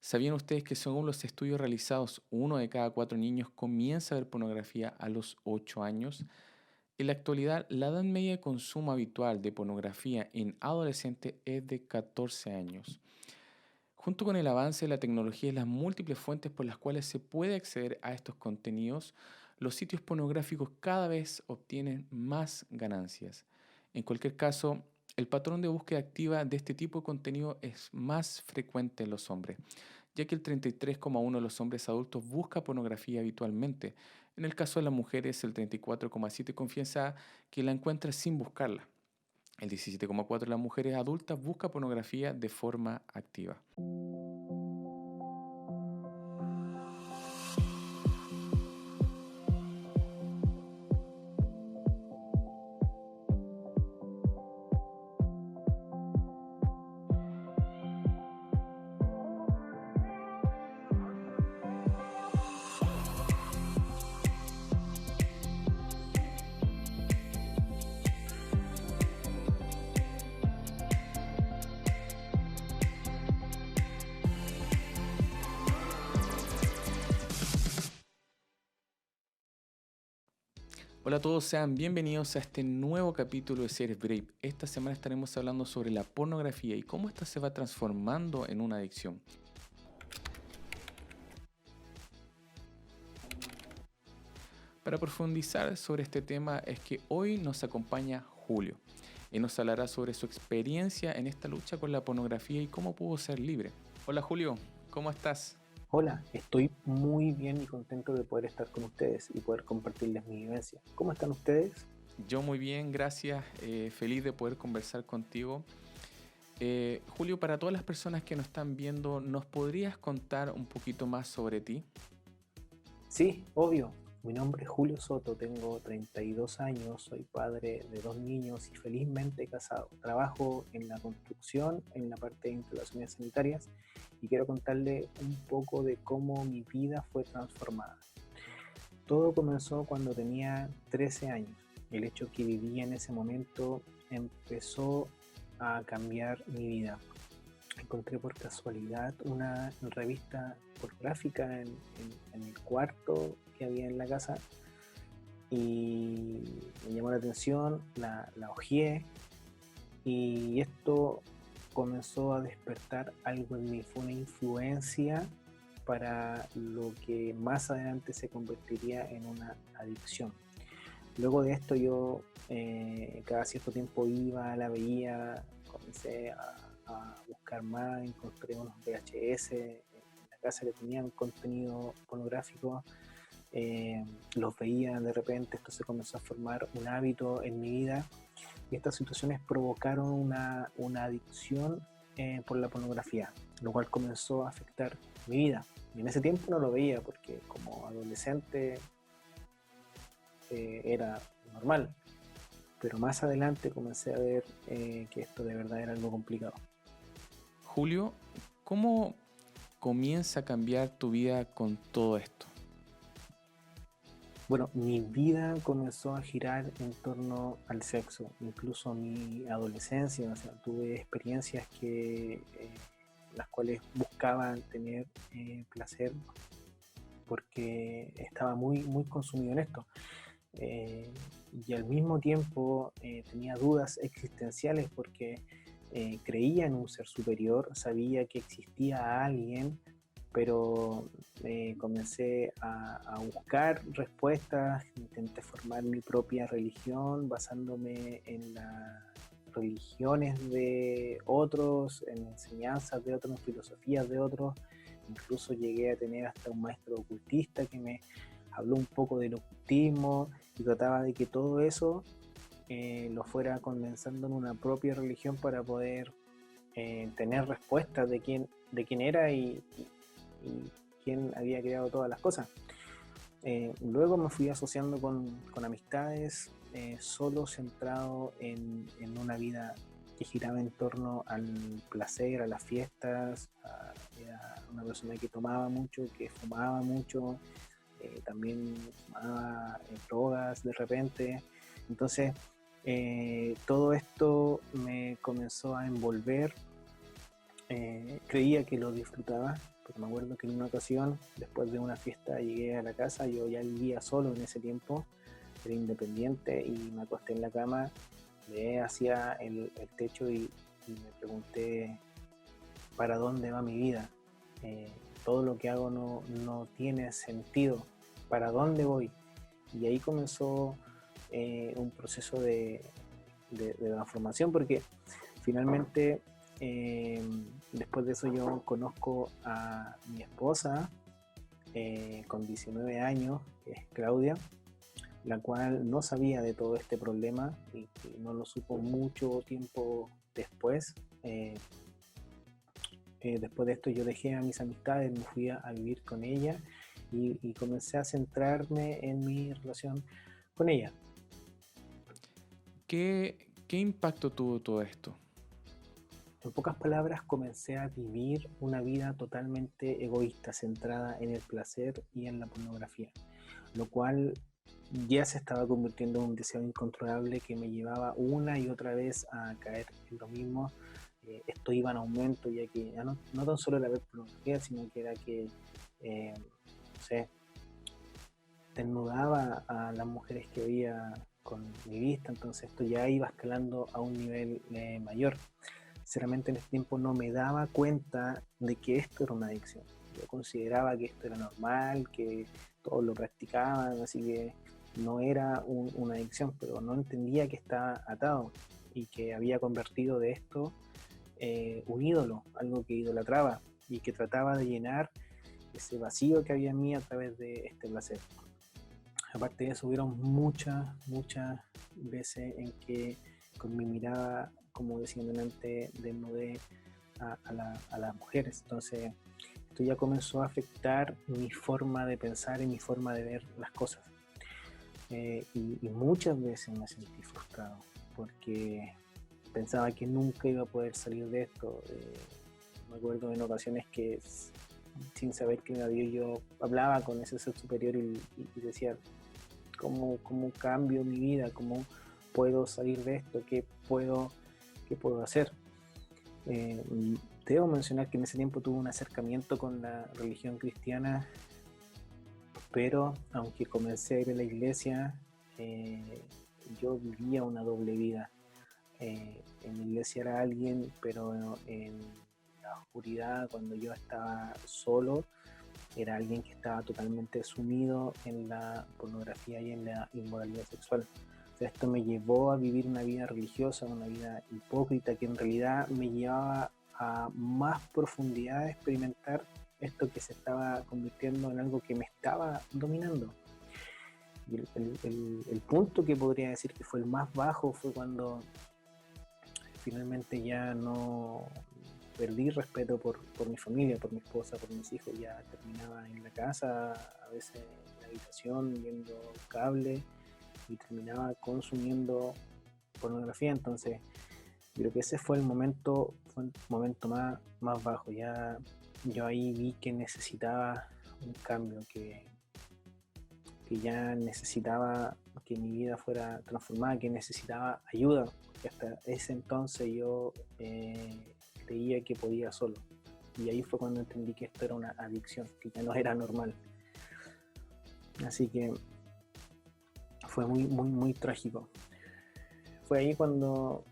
¿Sabían ustedes que según los estudios realizados, uno de cada cuatro niños comienza a ver pornografía a los 8 años? En la actualidad, la edad media de consumo habitual de pornografía en adolescentes es de 14 años. Junto con el avance de la tecnología y las múltiples fuentes por las cuales se puede acceder a estos contenidos, los sitios pornográficos cada vez obtienen más ganancias. En cualquier caso, el patrón de búsqueda activa de este tipo de contenido es más frecuente en los hombres, ya que el 33,1% de los hombres adultos busca pornografía habitualmente. En el caso de las mujeres, el 34,7% confiesa que la encuentra sin buscarla. El 17,4% de las mujeres adultas busca pornografía de forma activa. Hola a todos, sean bienvenidos a este nuevo capítulo de Series Brave. Esta semana estaremos hablando sobre la pornografía y cómo esta se va transformando en una adicción. Para profundizar sobre este tema es que hoy nos acompaña Julio. Él nos hablará sobre su experiencia en esta lucha con la pornografía y cómo pudo ser libre. Hola Julio, ¿cómo estás? Hola, estoy muy bien y contento de poder estar con ustedes y poder compartirles mi vivencia. ¿Cómo están ustedes? Yo muy bien, gracias. Feliz de poder conversar contigo. Julio, para todas las personas que nos están viendo, ¿nos podrías contar un poquito más sobre ti? Sí, obvio. Mi nombre es Julio Soto, tengo 32 años, soy padre de 2 niños y felizmente casado. Trabajo en la construcción, en la parte de instalaciones sanitarias y quiero contarle un poco de cómo mi vida fue transformada. Todo comenzó cuando tenía 13 años. El hecho que vivía en ese momento empezó a cambiar mi vida. Encontré por casualidad una revista pornográfica en el cuarto que había en la casa y me llamó la atención, la hojeé y esto comenzó a despertar algo en mí, fue una influencia para lo que más adelante se convertiría en una adicción. Luego de esto yo cada cierto tiempo iba, la veía, comencé a buscar más, encontré unos VHS en la casa que tenían contenido pornográfico, los veía de repente, esto se comenzó a formar un hábito en mi vida y estas situaciones provocaron una adicción por la pornografía, lo cual comenzó a afectar mi vida. Y en ese tiempo no lo veía porque como adolescente era normal, pero más adelante comencé a ver que esto de verdad era algo complicado. Julio, ¿cómo comienza a cambiar tu vida con todo esto? Bueno, mi vida comenzó a girar en torno al sexo, incluso mi adolescencia, o sea, tuve experiencias las cuales buscaban tener placer porque estaba muy consumido en esto. Eh, y al mismo tiempo tenía dudas existenciales porque creía en un ser superior, sabía que existía alguien, pero comencé a buscar respuestas, intenté formar mi propia religión basándome en las religiones de otros, en enseñanzas de otros, en filosofías de otros. Incluso llegué a tener hasta un maestro ocultista que me habló un poco del ocultismo y trataba de que todo eso lo fuera condensando en una propia religión para poder tener respuestas de quién era y quién había creado todas las cosas. Luego me fui asociando con amistades, solo centrado en una vida que giraba en torno al placer, a las fiestas, era una persona que tomaba mucho, que fumaba mucho, también fumaba drogas de repente. Entonces, todo esto me comenzó a envolver, creía que lo disfrutaba, Pero me acuerdo que en una ocasión, después de una fiesta, llegué a la casa, yo ya vivía solo en ese tiempo, era independiente y me acosté en la cama, miré hacia el techo y me pregunté para dónde va mi vida. Eh, Todo lo que hago no tiene sentido. ¿Para dónde voy? Y ahí comenzó un proceso de transformación, porque finalmente después de eso yo conozco a mi esposa con 19 años, que es Claudia, la cual no sabía de todo este problema y que no lo supo mucho tiempo después. Después de esto yo dejé a mis amistades, me fui a vivir con ella y comencé a centrarme en mi relación con ella. ¿Qué impacto tuvo todo esto? En pocas palabras, comencé a vivir una vida totalmente egoísta, centrada en el placer y en la pornografía, lo cual ya se estaba convirtiendo en un deseo incontrolable que me llevaba una y otra vez a caer en lo mismo. Esto iba en aumento, ya que ya no tan solo era ver pornografía, sino que era que, no sé, desnudaba a las mujeres que veía con mi vista, entonces esto ya iba escalando a un nivel mayor. Sinceramente en ese tiempo no me daba cuenta de que esto era una adicción. Yo consideraba que esto era normal, que todos lo practicaban, así que no era una adicción, pero no entendía que estaba atado y que había convertido de esto un ídolo, algo que idolatraba y que trataba de llenar ese vacío que había en mí a través de este placer. Aparte de eso, hubieron muchas veces en que con mi mirada, como decía antes, desnudé a las mujeres. Entonces, esto ya comenzó a afectar mi forma de pensar y mi forma de ver las cosas. Y muchas veces me sentí frustrado porque pensaba que nunca iba a poder salir de esto. Me acuerdo en ocasiones que sin saber quién era Dios, yo hablaba con ese ser superior y decía, ¿cómo cambio mi vida? ¿Cómo puedo salir de esto? ¿Qué puedo hacer? Debo mencionar que en ese tiempo tuve un acercamiento con la religión cristiana, pero aunque comencé a ir a la iglesia, yo vivía una doble vida. En la iglesia era alguien, pero en la oscuridad, cuando yo estaba solo, era alguien que estaba totalmente sumido en la pornografía y en la inmoralidad sexual. O sea, esto me llevó a vivir una vida religiosa, una vida hipócrita, que en realidad me llevaba a más profundidad de experimentar esto que se estaba convirtiendo en algo que me estaba dominando. Y el punto que podría decir que fue el más bajo fue cuando finalmente ya no perdí respeto por mi familia, por mi esposa, por mis hijos. Ya terminaba en la casa, a veces en la habitación viendo cable y terminaba consumiendo pornografía. Entonces creo que ese fue el momento más bajo. Ya yo ahí vi que necesitaba un cambio, que ya necesitaba que mi vida fuera transformada, que necesitaba ayuda, porque hasta ese entonces yo creía que podía solo. Y ahí fue cuando entendí que esto era una adicción, que ya no era normal. Así que fue muy trágico. Fue ahí cuando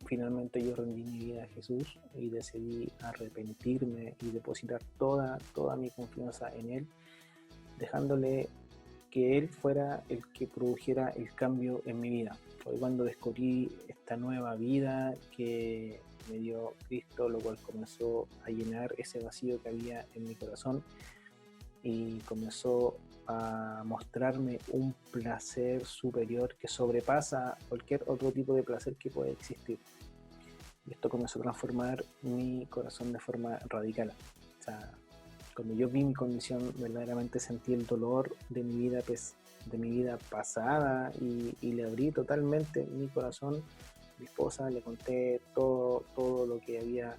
finalmente yo rendí mi vida a Jesús y decidí arrepentirme y depositar toda mi confianza en Él, dejándole que Él fuera el que produjera el cambio en mi vida. Fue cuando descubrí esta nueva vida que me dio Cristo, lo cual comenzó a llenar ese vacío que había en mi corazón y comenzó a mostrarme un placer superior que sobrepasa cualquier otro tipo de placer que pueda existir. Y esto comenzó a transformar mi corazón de forma radical. O sea, cuando yo vi mi condición, verdaderamente sentí el dolor de mi vida pasada y le abrí totalmente mi corazón a mi esposa, le conté todo lo que había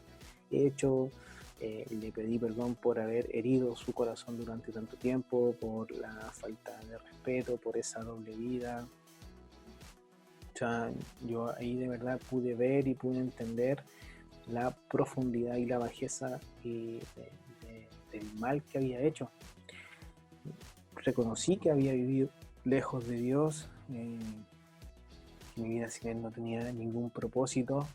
hecho, le pedí perdón por haber herido su corazón durante tanto tiempo, por la falta de respeto, por esa doble vida. O sea, yo ahí de verdad pude ver y pude entender la profundidad y la bajeza de del mal que había hecho. Reconocí que había vivido lejos de Dios, que mi vida sin Él no tenía ningún propósito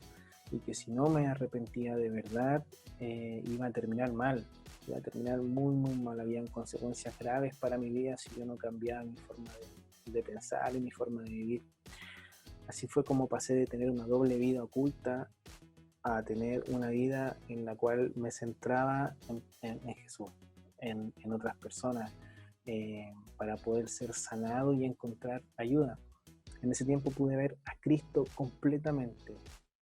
y que si no me arrepentía de verdad, iba a terminar mal, iba a terminar muy, muy mal. Habían consecuencias graves para mi vida si yo no cambiaba mi forma de pensar y mi forma de vivir. Así fue como pasé de tener una doble vida oculta a tener una vida en la cual me centraba en Jesús, en otras personas, para poder ser sanado y encontrar ayuda. En ese tiempo pude ver a Cristo completamente,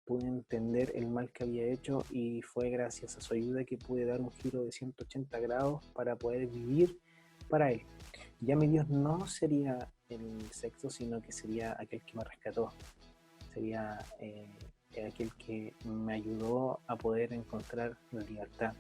pude entender el mal que había hecho y fue gracias a su ayuda que pude dar un giro de 180 grados para poder vivir para Él. Ya mi Dios no sería el sexo, sino que sería aquel que me rescató, sería aquel que me ayudó a poder encontrar la libertad.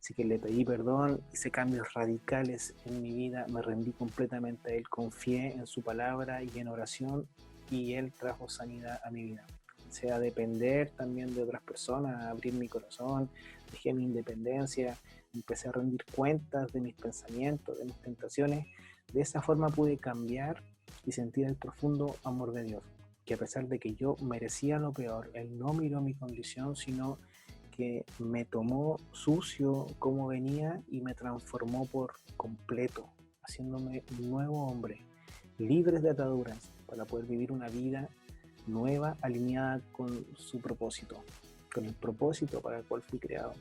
Así que le pedí perdón, hice cambios radicales en mi vida, me rendí completamente a Él, confié en su palabra y en oración y Él trajo sanidad a mi vida. Comencé a depender también de otras personas, a abrir mi corazón, dejé mi independencia, empecé a rendir cuentas de mis pensamientos, de mis tentaciones. De esa forma pude cambiar y sentir el profundo amor de Dios, que a pesar de que yo merecía lo peor, Él no miró mi condición, sino que me tomó sucio como venía y me transformó por completo, haciéndome un nuevo hombre, libre de ataduras, para poder vivir una vida nueva, alineada con su propósito, con el propósito para el cual fui creado.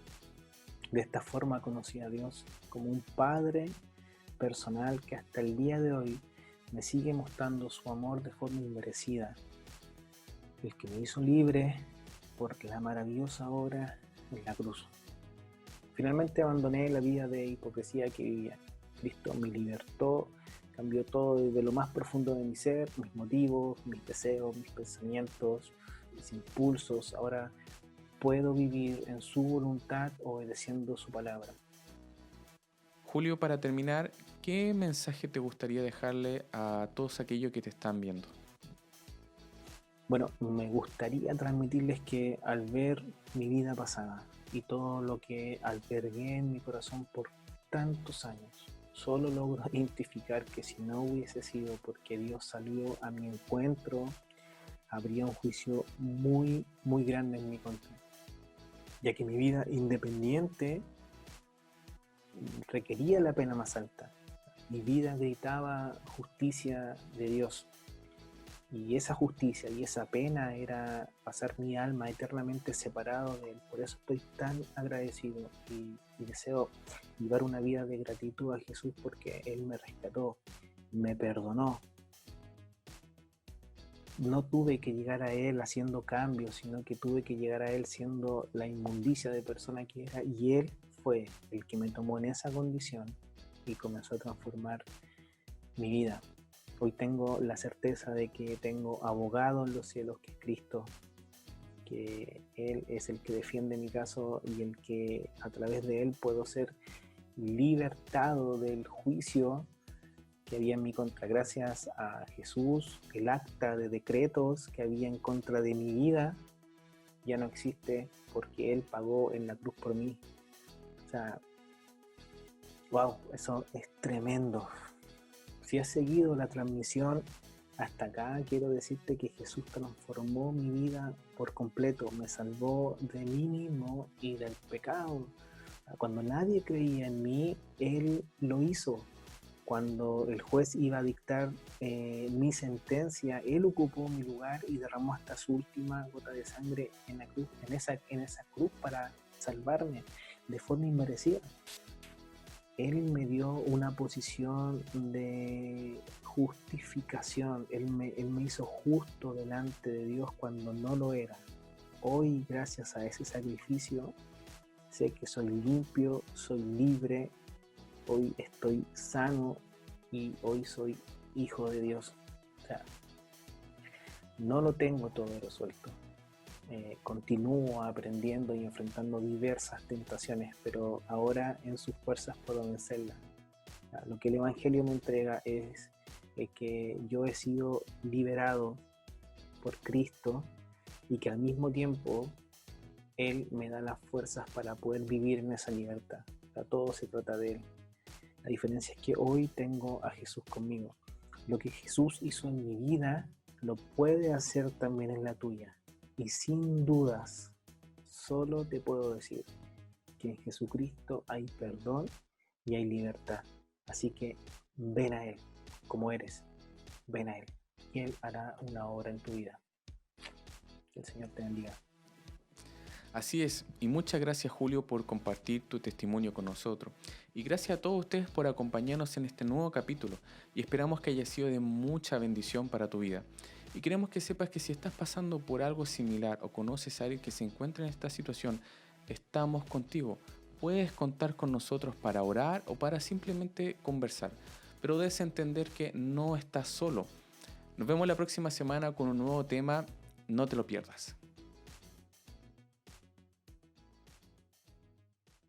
De esta forma conocí a Dios como un Padre personal que hasta el día de hoy me sigue mostrando su amor de forma inmerecida, el que me hizo libre por la maravillosa obra en la cruz. Finalmente abandoné la vida de hipocresía que vivía. Cristo me libertó, cambió todo desde lo más profundo de mi ser, mis motivos, mis deseos, mis pensamientos, mis impulsos. Ahora puedo vivir en su voluntad obedeciendo su palabra. Julio, para terminar, ¿qué mensaje te gustaría dejarle a todos aquellos que te están viendo? Bueno, me gustaría transmitirles que al ver mi vida pasada y todo lo que albergué en mi corazón por tantos años, solo logro identificar que si no hubiese sido porque Dios salió a mi encuentro, habría un juicio muy, muy grande en mi contra, ya que mi vida independiente requería la pena más alta. Mi vida gritaba justicia de Dios. Y esa justicia y esa pena era pasar mi alma eternamente separado de Él. Por eso estoy tan agradecido y deseo llevar una vida de gratitud a Jesús porque Él me rescató, me perdonó. No tuve que llegar a Él haciendo cambios, sino que tuve que llegar a Él siendo la inmundicia de persona que era. Y Él fue el que me tomó en esa condición y comenzó a transformar mi vida. Hoy tengo la certeza de que tengo abogado en los cielos, que es Cristo, que Él es el que defiende mi caso y el que a través de Él puedo ser libertado del juicio que había en mi contra. Gracias a Jesús, el acta de decretos que había en contra de mi vida ya no existe porque Él pagó en la cruz por mí. O sea, wow, eso es tremendo. Si has seguido la transmisión hasta acá, quiero decirte que Jesús transformó mi vida por completo, me salvó de mí mismo y del pecado. Cuando nadie creía en mí, Él lo hizo. Cuando el juez iba a dictar mi sentencia, Él ocupó mi lugar y derramó hasta su última gota de sangre en la cruz, en esa cruz para salvarme de forma inmerecida. Él me dio una posición de justificación. Él me hizo justo delante de Dios cuando no lo era. Hoy, gracias a ese sacrificio, sé que soy limpio, soy libre, hoy estoy sano y hoy soy hijo de Dios. O sea, no lo tengo todo resuelto. Continúo aprendiendo y enfrentando diversas tentaciones, pero ahora en sus fuerzas puedo vencerlas. Lo que el Evangelio me entrega es que yo he sido liberado por Cristo y que al mismo tiempo Él me da las fuerzas para poder vivir en esa libertad. sea, todo se trata de Él. La diferencia es que hoy tengo a Jesús conmigo. Lo que Jesús hizo en mi vida, lo puede hacer también en la tuya. Y sin dudas, solo te puedo decir que en Jesucristo hay perdón y hay libertad. Así que ven a Él como eres, ven a Él y Él hará una obra en tu vida. Que el Señor te bendiga. Así es, y muchas gracias Julio por compartir tu testimonio con nosotros. Y gracias a todos ustedes por acompañarnos en este nuevo capítulo y esperamos que haya sido de mucha bendición para tu vida. Y queremos que sepas que si estás pasando por algo similar o conoces a alguien que se encuentra en esta situación, estamos contigo. Puedes contar con nosotros para orar o para simplemente conversar, pero debes entender que no estás solo. Nos vemos la próxima semana con un nuevo tema, no te lo pierdas.